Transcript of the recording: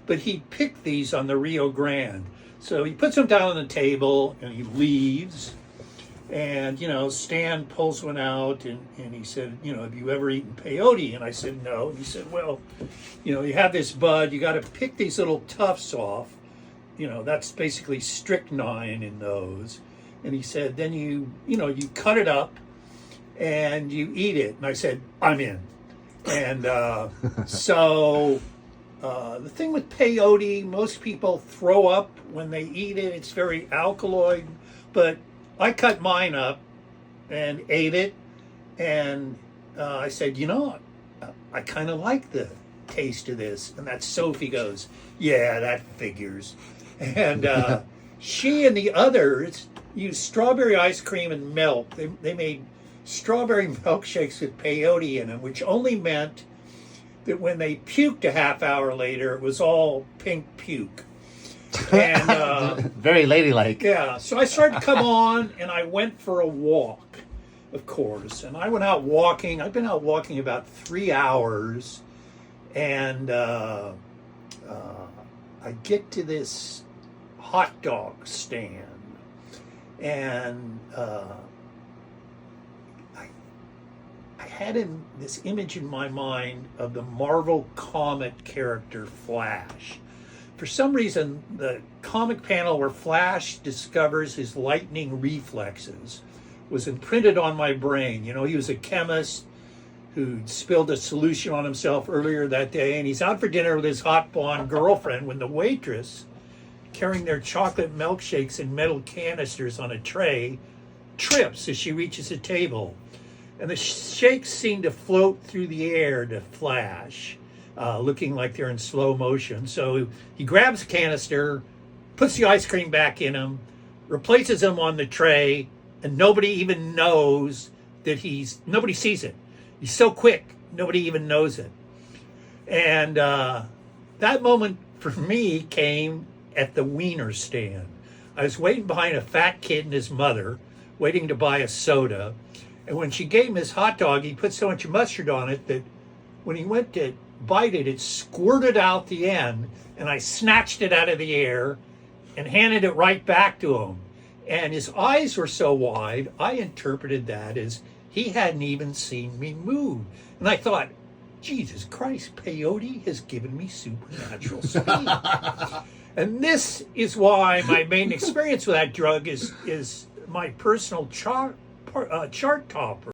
but he picked these on the Rio Grande. So he puts them down on the table and he leaves. And, Stan pulls one out and he said, have you ever eaten peyote? And I said, no. And he said, well, you have this bud, you got to pick these little tufts off. That's basically strychnine in those. And he said, then you cut it up and you eat it. And I said, I'm in. And so the thing with peyote, most people throw up when they eat it. It's very alkaloid, but I cut mine up and ate it, and I said, I kind of like the taste of this. And that Sophie goes, yeah, that figures. And she and the others used strawberry ice cream and milk. They made strawberry milkshakes with peyote in them, which only meant that when they puked a half hour later, it was all pink puke. And very ladylike. Yeah, so I started to come on, and I went for a walk, of course. And I went out walking. I've been out walking about 3 hours, and I get to this hot dog stand, and I had this image in my mind of the Marvel comic character Flash. For some reason, the comic panel where Flash discovers his lightning reflexes was imprinted on my brain. He was a chemist who'd spilled a solution on himself earlier that day, and he's out for dinner with his hot blonde girlfriend when the waitress, carrying their chocolate milkshakes in metal canisters on a tray, trips as she reaches the table. And the shakes seem to float through the air to Flash, looking like they're in slow motion. So he grabs a canister, puts the ice cream back in him, replaces them on the tray, and nobody even knows that nobody sees it. He's so quick, nobody even knows it. And that moment for me came at the wiener stand. I was waiting behind a fat kid and his mother, waiting to buy a soda. And when she gave him his hot dog, he put so much mustard on it that when he went to bite it, it squirted out the end, and I snatched it out of the air and handed it right back to him. And his eyes were so wide, I interpreted that as he hadn't even seen me move. And I thought, Jesus Christ, peyote has given me supernatural speed. And this is why my main experience with that drug is my personal chart topper.